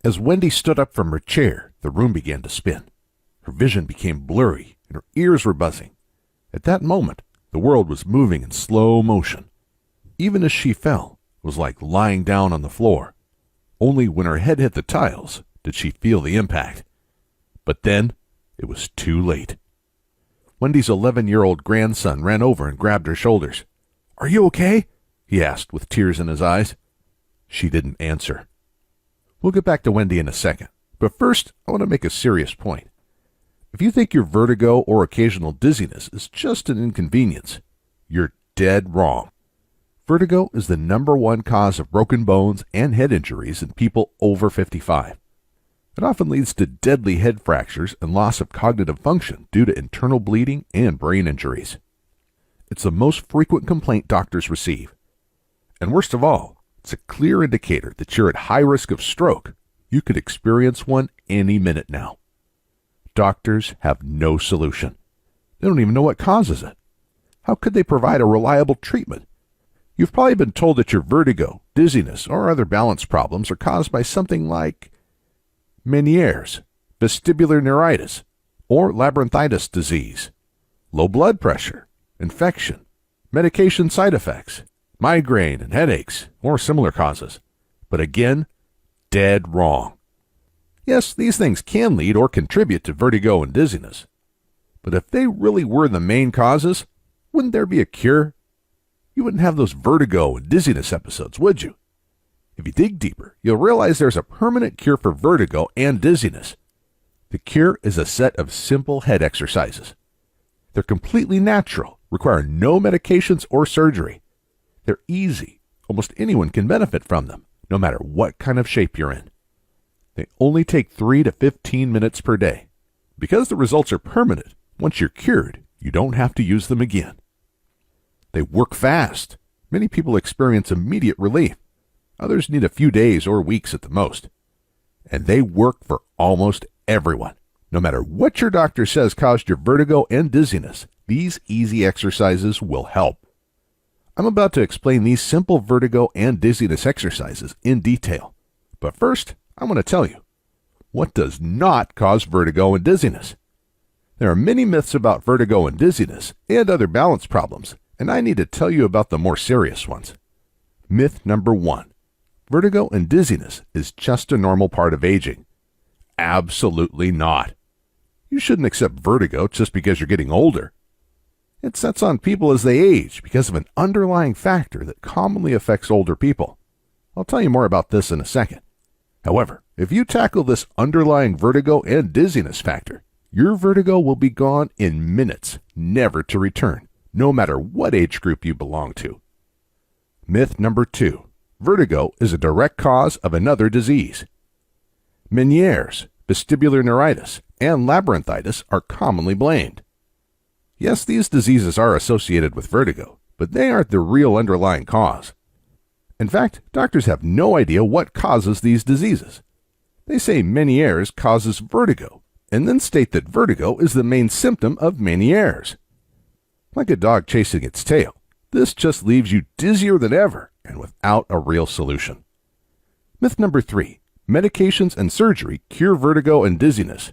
As Wendy stood up from her chair, the room began to spin. Her vision became blurry, and her ears were buzzing. At that moment, the world was moving in slow motion. Even as she fell, it was like lying down on the floor. Only when her head hit the tiles did she feel the impact. But then, it was too late. Wendy's 11-year-old grandson ran over and grabbed her shoulders. "Are you okay?" he asked with tears in his eyes. She didn't answer. We'll get back to Wendy in a second, but first I want to make a serious point. If you think your vertigo or occasional dizziness is just an inconvenience, you're dead wrong. Vertigo is the #1 cause of broken bones and head injuries in people over 55. It often leads to deadly head fractures and loss of cognitive function due to internal bleeding and brain injuries. It's the most frequent complaint doctors receive. And worst of all, it's a clear indicator that you're at high risk of stroke. You could experience one any minute now. Doctors have no solution. They don't even know what causes it. How could they provide a reliable treatment? You've probably been told that your vertigo, dizziness, or other balance problems are caused by something like Meniere's, vestibular neuritis, or labyrinthitis disease, low blood pressure, infection, medication side effects, migraine and headaches, or similar causes. But again, dead wrong. Yes, these things can lead or contribute to vertigo and dizziness. But if they really were the main causes, wouldn't there be a cure? You wouldn't have those vertigo and dizziness episodes, would you? If you dig deeper, you'll realize there's a permanent cure for vertigo and dizziness. The cure is a set of simple head exercises. They're completely natural, require no medications or surgery. They're easy. Almost anyone can benefit from them, no matter what kind of shape you're in. They only take 3 to 15 minutes per day. Because the results are permanent, once you're cured, you don't have to use them again. They work fast. Many people experience immediate relief. Others need a few days or weeks at the most. And they work for almost everyone. No matter what your doctor says caused your vertigo and dizziness, these easy exercises will help. I'm about to explain these simple vertigo and dizziness exercises in detail. But first, I want to tell you, what does not cause vertigo and dizziness? There are many myths about vertigo and dizziness and other balance problems, and I need to tell you about the more serious ones. Myth number 1. Vertigo and dizziness is just a normal part of aging. Absolutely not. You shouldn't accept vertigo just because you're getting older. It sets on people as they age because of an underlying factor that commonly affects older people. I'll tell you more about this in a second. However, if you tackle this underlying vertigo and dizziness factor, your vertigo will be gone in minutes, never to return, no matter what age group you belong to. Myth number 2. Vertigo is a direct cause of another disease. Meniere's, vestibular neuritis, and labyrinthitis are commonly blamed. Yes, these diseases are associated with vertigo, but they aren't the real underlying cause. In fact, doctors have no idea what causes these diseases. They say Meniere's causes vertigo, and then state that vertigo is the main symptom of Meniere's. Like a dog chasing its tail, this just leaves you dizzier than ever and without a real solution. Myth number 3. Medications and surgery cure vertigo and dizziness.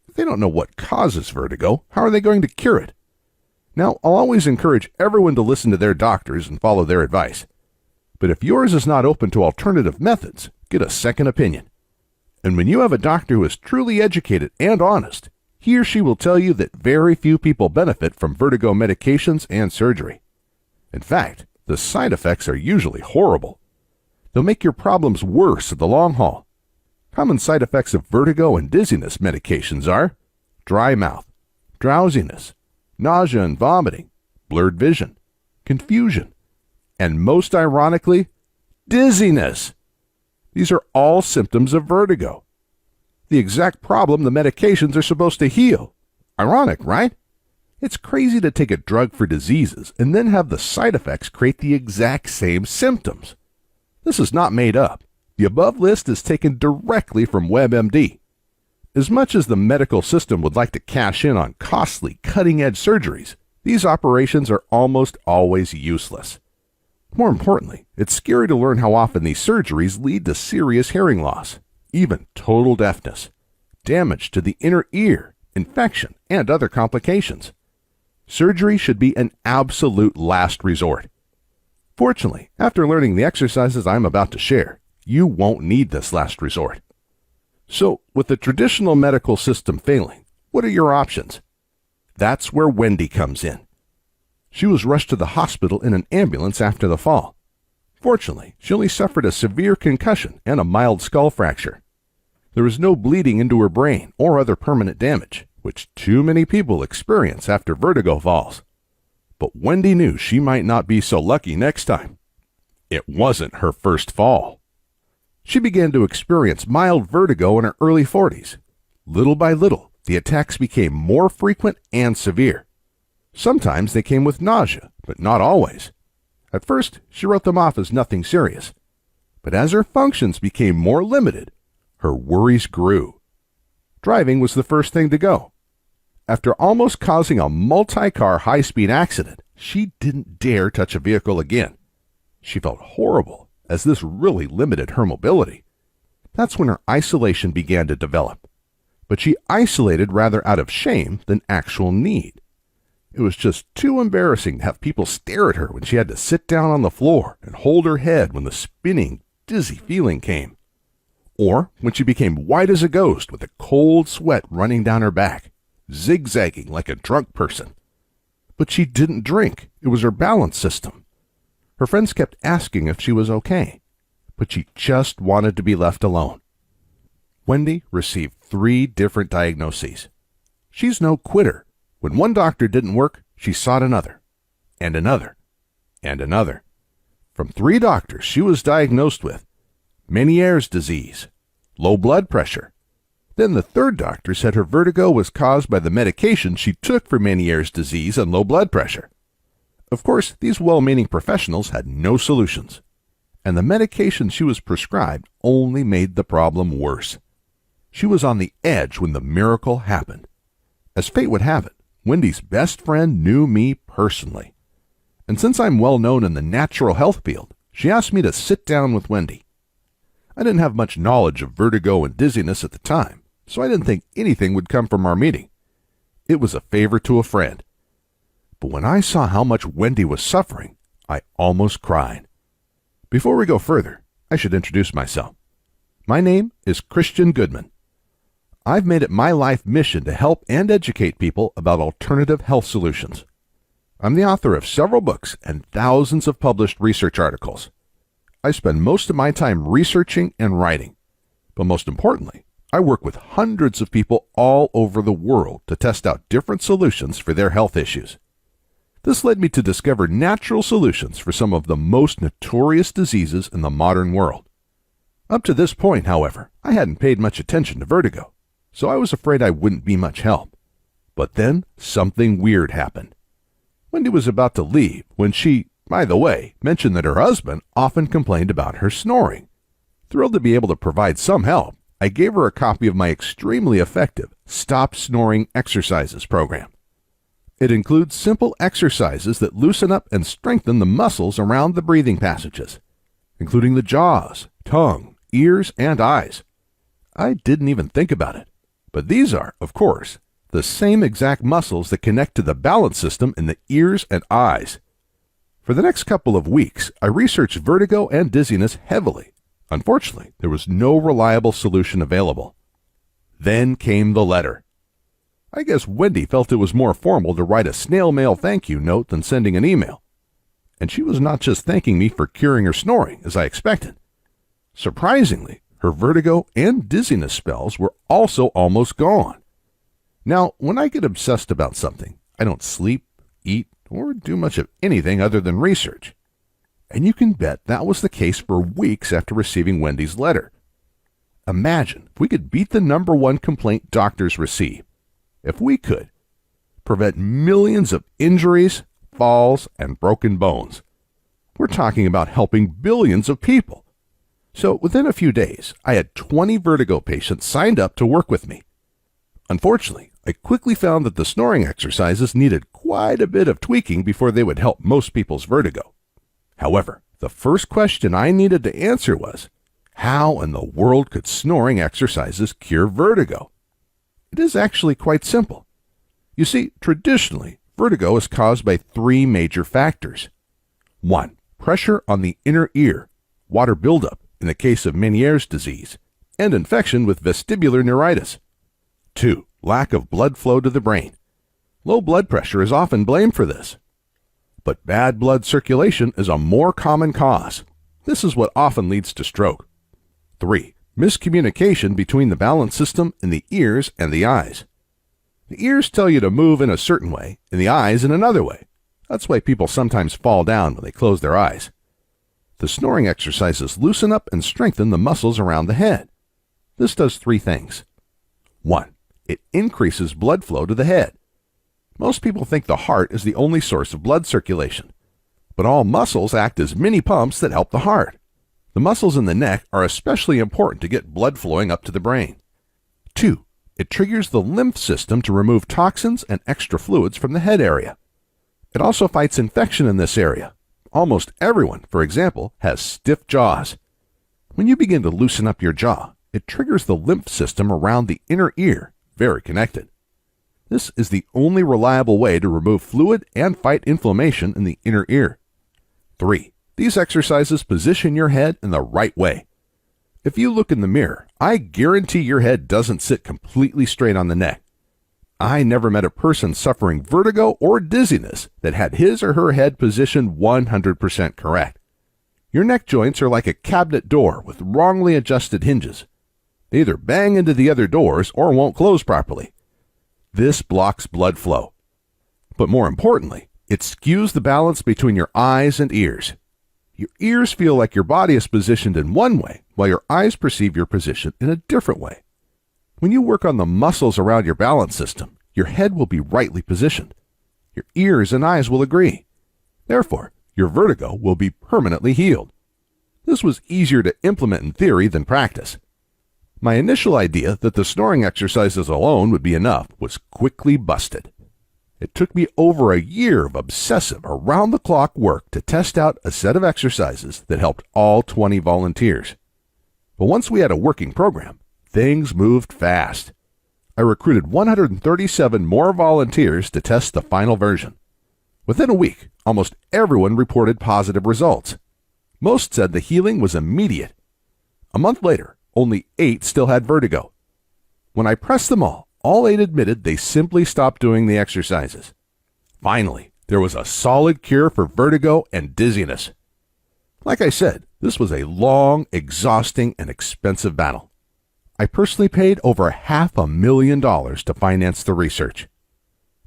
If they don't know what causes vertigo, how are they going to cure it? Now, I'll always encourage everyone to listen to their doctors and follow their advice. But if yours is not open to alternative methods, get a second opinion. And when you have a doctor who is truly educated and honest, he or she will tell you that very few people benefit from vertigo medications and surgery. In fact, the side effects are usually horrible. They'll make your problems worse in the long haul. Common side effects of vertigo and dizziness medications are dry mouth, drowsiness, nausea and vomiting, blurred vision, confusion, and most ironically, dizziness. These are all symptoms of vertigo. The exact problem the medications are supposed to heal. Ironic, right? It's crazy to take a drug for diseases and then have the side effects create the exact same symptoms. This is not made up. The above list is taken directly from WebMD. As much as the medical system would like to cash in on costly, cutting-edge surgeries, these operations are almost always useless. More importantly, it's scary to learn how often these surgeries lead to serious hearing loss. even total deafness, damage to the inner ear, infection, and other complications. Surgery should be an absolute last resort. Fortunately, after learning the exercises I'm about to share, you won't need this last resort. So, with the traditional medical system failing, what are your options? That's where Wendy comes in. She was rushed to the hospital in an ambulance after the fall. Fortunately, she only suffered a severe concussion and a mild skull fracture. There was no bleeding into her brain or other permanent damage, which too many people experience after vertigo falls. But Wendy knew she might not be so lucky next time. It wasn't her first fall. She began to experience mild vertigo in her early 40s. Little by little, the attacks became more frequent and severe. Sometimes they came with nausea, but not always. At first, she wrote them off as nothing serious. But as her functions became more limited, her worries grew. Driving was the first thing to go. After almost causing a multi-car high-speed accident, she didn't dare touch a vehicle again. She felt horrible, as this really limited her mobility. That's when her isolation began to develop. But she isolated rather out of shame than actual need. It was just too embarrassing to have people stare at her when she had to sit down on the floor and hold her head when the spinning, dizzy feeling came. Or when she became white as a ghost with a cold sweat running down her back, zigzagging like a drunk person. But she didn't drink. It was her balance system. Her friends kept asking if she was okay, but she just wanted to be left alone. Wendy received 3 different diagnoses. She's no quitter. When one doctor didn't work, she sought another, and another, and another. From 3 doctors, she was diagnosed with Meniere's disease, low blood pressure. Then the 3rd doctor said her vertigo was caused by the medication she took for Meniere's disease and low blood pressure. Of course, these well-meaning professionals had no solutions, and the medication she was prescribed only made the problem worse. She was on the edge when the miracle happened. As fate would have it, Wendy's best friend knew me personally. And since I'm well known in the natural health field, she asked me to sit down with Wendy. I didn't have much knowledge of vertigo and dizziness at the time, so I didn't think anything would come from our meeting. It was a favor to a friend. But when I saw how much Wendy was suffering, I almost cried. Before we go further, I should introduce myself. My name is Christian Goodman. I've made it my life mission to help and educate people about alternative health solutions. I'm the author of several books and thousands of published research articles. I spend most of my time researching and writing. But most importantly, I work with hundreds of people all over the world to test out different solutions for their health issues. This led me to discover natural solutions for some of the most notorious diseases in the modern world. Up to this point, however, I hadn't paid much attention to vertigo, so I was afraid I wouldn't be much help. But then something weird happened. Wendy was about to leave when she, by the way, mentioned that her husband often complained about her snoring. Thrilled to be able to provide some help, I gave her a copy of my extremely effective Stop Snoring Exercises program. It includes simple exercises that loosen up and strengthen the muscles around the breathing passages, including the jaws, tongue, ears, and eyes. I didn't even think about it, but these are, of course, the same exact muscles that connect to the balance system in the ears and eyes. For the next couple of weeks, I researched vertigo and dizziness heavily. Unfortunately, there was no reliable solution available. Then came the letter. I guess Wendy felt it was more formal to write a snail mail thank you note than sending an email. And she was not just thanking me for curing her snoring, as I expected. Surprisingly, her vertigo and dizziness spells were also almost gone. Now, when I get obsessed about something, I don't sleep, eat, or do much of anything other than research. And you can bet that was the case for weeks after receiving Wendy's letter. Imagine if we could beat the #1 complaint doctors receive. If we could prevent millions of injuries, falls, and broken bones. We're talking about helping billions of people. So within a few days, I had 20 vertigo patients signed up to work with me. Unfortunately, I quickly found that the snoring exercises needed quite a bit of tweaking before they would help most people's vertigo. However, the first question I needed to answer was, How in the world could snoring exercises cure vertigo? It is actually quite simple. You see, traditionally, vertigo is caused by three major factors. 1. Pressure on the inner ear, water buildup in the case of Meniere's disease, and infection with vestibular neuritis. 2. Lack of blood flow to the brain. Low blood pressure is often blamed for this. But bad blood circulation is a more common cause. This is what often leads to stroke. 3. Miscommunication between the balance system in the ears and the eyes. The ears tell you to move in a certain way, and the eyes in another way. That's why people sometimes fall down when they close their eyes. The snoring exercises loosen up and strengthen the muscles around the head. This does three things. 1. It increases blood flow to the head. Most people think the heart is the only source of blood circulation, but all muscles act as mini pumps that help the heart. The muscles in the neck are especially important to get blood flowing up to the brain. 2. It triggers the lymph system to remove toxins and extra fluids from the head area. It also fights infection in this area. Almost everyone, for example, has stiff jaws. When you begin to loosen up your jaw, it triggers the lymph system around the inner ear, very connected. This is the only reliable way to remove fluid and fight inflammation in the inner ear. 3. These exercises position your head in the right way. If you look in the mirror, I guarantee your head doesn't sit completely straight on the neck. I never met a person suffering vertigo or dizziness that had his or her head positioned 100% correct. Your neck joints are like a cabinet door with wrongly adjusted hinges. They either bang into the other doors or won't close properly. This blocks blood flow. But more importantly, it skews the balance between your eyes and ears. Your ears feel like your body is positioned in one way, while your eyes perceive your position in a different way. When you work on the muscles around your balance system, your head will be rightly positioned. Your ears and eyes will agree. Therefore, your vertigo will be permanently healed. This was easier to implement in theory than practice. My initial idea that the snoring exercises alone would be enough was quickly busted. It took me over a year of obsessive, around-the-clock work to test out a set of exercises that helped all 20 volunteers. But once we had a working program, things moved fast. I recruited 137 more volunteers to test the final version. Within a week, almost everyone reported positive results. Most said the healing was immediate. A month later, only 8 still had vertigo. When I pressed them all 8 admitted they simply stopped doing the exercises. Finally, there was a solid cure for vertigo and dizziness. Like I said, this was a long, exhausting, and expensive battle. I personally paid over $500,000 to finance the research.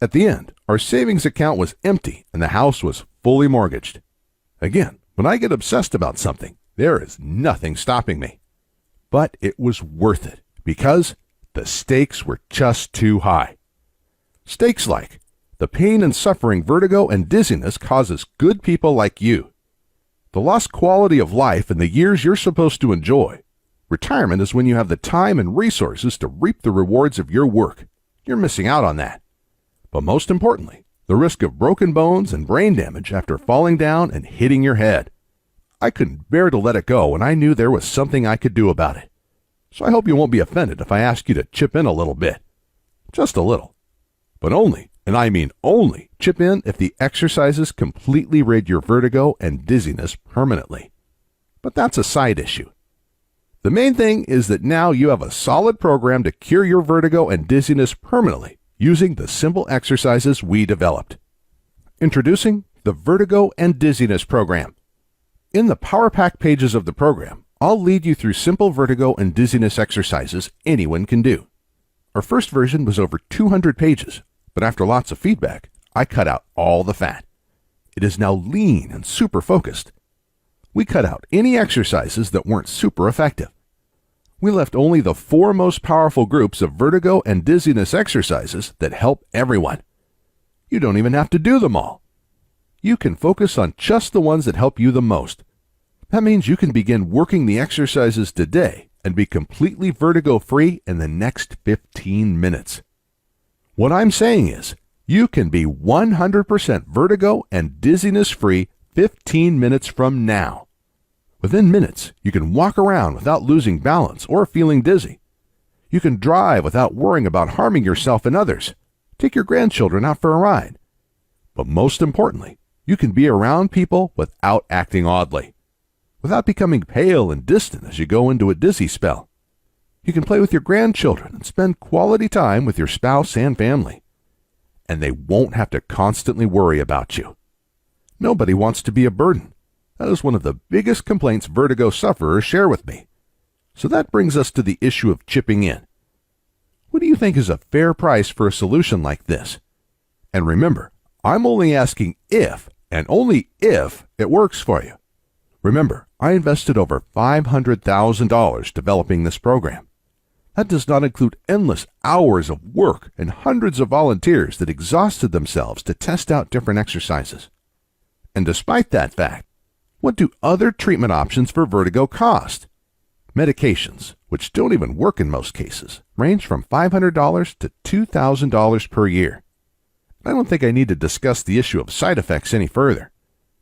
At the end, our savings account was empty and the house was fully mortgaged. Again, when I get obsessed about something, there is nothing stopping me. But it was worth it because the stakes were just too high. Stakes like the pain and suffering vertigo and dizziness causes good people like you. The lost quality of life in the years you're supposed to enjoy. Retirement is when you have the time and resources to reap the rewards of your work. You're missing out on that. But most importantly, the risk of broken bones and brain damage after falling down and hitting your head. I couldn't bear to let it go, and I knew there was something I could do about it. So I hope you won't be offended if I ask you to chip in a little bit. Just a little. But only, and I mean only, chip in if the exercises completely rid your vertigo and dizziness permanently. But that's a side issue. The main thing is that now you have a solid program to cure your vertigo and dizziness permanently using the simple exercises we developed. Introducing the Vertigo and Dizziness Program. In the Power Pack pages of the program, I'll lead you through simple vertigo and dizziness exercises anyone can do. Our first version was over 200 pages, but after lots of feedback, I cut out all the fat. It is now lean and super focused. We cut out any exercises that weren't super effective. We left only the 4 most powerful groups of vertigo and dizziness exercises that help everyone. You don't even have to do them all. You can focus on just the ones that help you the most. That means you can begin working the exercises today and be completely vertigo-free in the next 15 minutes. What I'm saying is, you can be 100% vertigo and dizziness-free 15 minutes from now. Within minutes, you can walk around without losing balance or feeling dizzy. You can drive without worrying about harming yourself and others. Take your grandchildren out for a ride. But most importantly, you can be around people without acting oddly, without becoming pale and distant as you go into a dizzy spell. You can play with your grandchildren and spend quality time with your spouse and family. And they won't have to constantly worry about you. Nobody wants to be a burden. That is one of the biggest complaints vertigo sufferers share with me. So that brings us to the issue of chipping in. What do you think is a fair price for a solution like this? And remember, I'm only asking if, and only if, it works for you. Remember, I invested over $500,000 developing this program. That does not include endless hours of work and hundreds of volunteers that exhausted themselves to test out different exercises. And despite that fact, what do other treatment options for vertigo cost? Medications, which don't even work in most cases, range from $500 to $2,000 per year. I don't think I need to discuss the issue of side effects any further.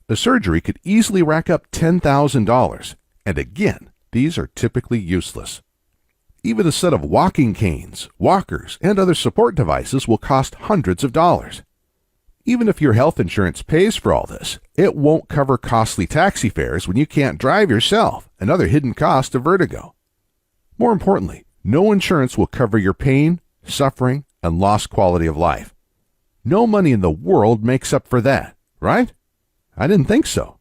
The surgery could easily rack up $10,000, and again, these are typically useless. Even a set of walking canes, walkers, and other support devices will cost hundreds of dollars. Even if your health insurance pays for all this, it won't cover costly taxi fares when you can't drive yourself, and other hidden costs of vertigo. More importantly, no insurance will cover your pain, suffering, and lost quality of life. No money in the world makes up for that, right? I didn't think so.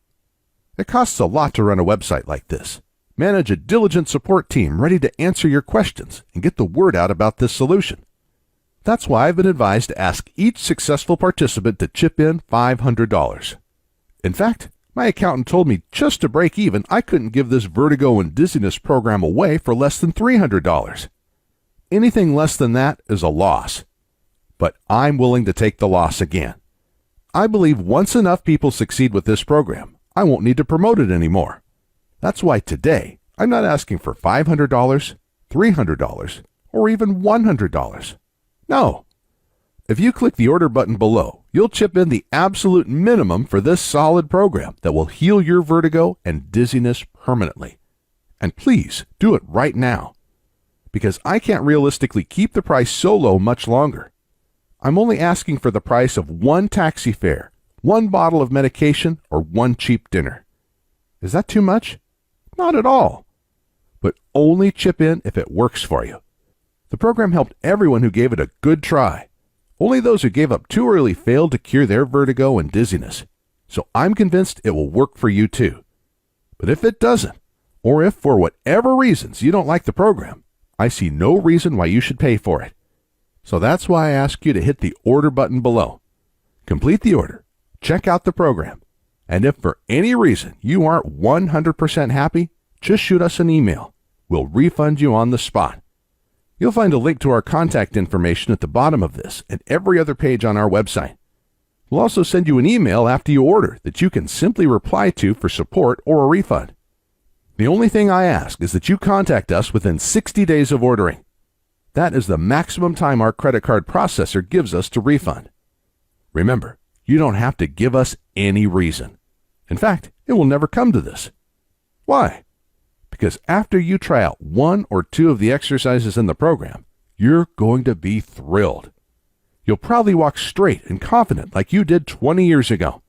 It costs a lot to run a website like this. Manage a diligent support team ready to answer your questions and get the word out about this solution. That's why I've been advised to ask each successful participant to chip in $500. In fact, my accountant told me just to break even, I couldn't give this vertigo and dizziness program away for less than $300. Anything less than that is a loss. But I'm willing to take the loss again. I believe once enough people succeed with this program, I won't need to promote it anymore. That's why today, I'm not asking for $500, $300, or even $100. No. If you click the order button below, you'll chip in the absolute minimum for this solid program that will heal your vertigo and dizziness permanently. And please do it right now, because I can't realistically keep the price so low much longer. I'm only asking for the price of one taxi fare, one bottle of medication, or one cheap dinner. Is that too much? Not at all. But only chip in if it works for you. The program helped everyone who gave it a good try. Only those who gave up too early failed to cure their vertigo and dizziness. So I'm convinced it will work for you too. But if it doesn't, or if for whatever reasons you don't like the program, I see no reason why you should pay for it. So that's why I ask you to hit the order button below. Complete the order, check out the program, and if for any reason you aren't 100% happy, just shoot us an email. We'll refund you on the spot. You'll find a link to our contact information at the bottom of this and every other page on our website. We'll also send you an email after you order that you can simply reply to for support or a refund. The only thing I ask is that you contact us within 60 days of ordering. That is the maximum time our credit card processor gives us to refund. Remember, you don't have to give us any reason. In fact, it will never come to this. Why? Because after you try out one or two of the exercises in the program, you're going to be thrilled. You'll probably walk straight and confident like you did 20 years ago.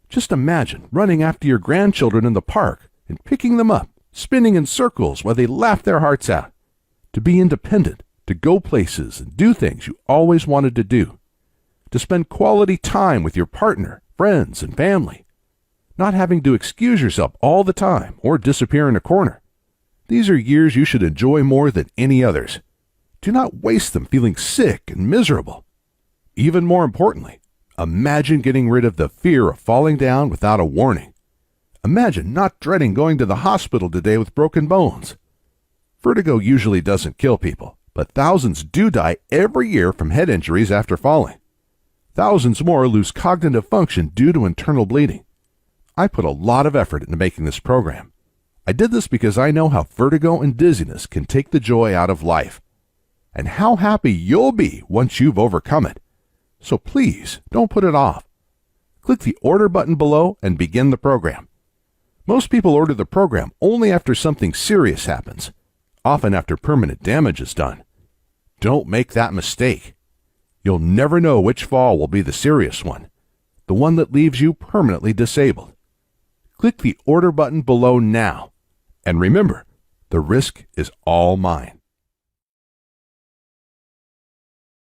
Just imagine running after your grandchildren in the park and picking them up, spinning in circles while they laugh their hearts out. To be independent, to go places and do things you always wanted to do. To spend quality time with your partner, friends, and family. Not having to excuse yourself all the time or disappear in a corner. These are years you should enjoy more than any others. Do not waste them feeling sick and miserable. Even more importantly, imagine getting rid of the fear of falling down without a warning. Imagine not dreading going to the hospital today with broken bones. Vertigo usually doesn't kill people, but thousands do die every year from head injuries after falling. Thousands more lose cognitive function due to internal bleeding. I put a lot of effort into making this program. I did this because I know how vertigo and dizziness can take the joy out of life, and how happy you'll be once you've overcome it. So please, don't put it off. Click the order button below and begin the program. Most people order the program only after something serious happens, often after permanent damage is done. Don't make that mistake. You'll never know which fall will be the serious one, the one that leaves you permanently disabled. Click the order button below now, and remember, the risk is all mine.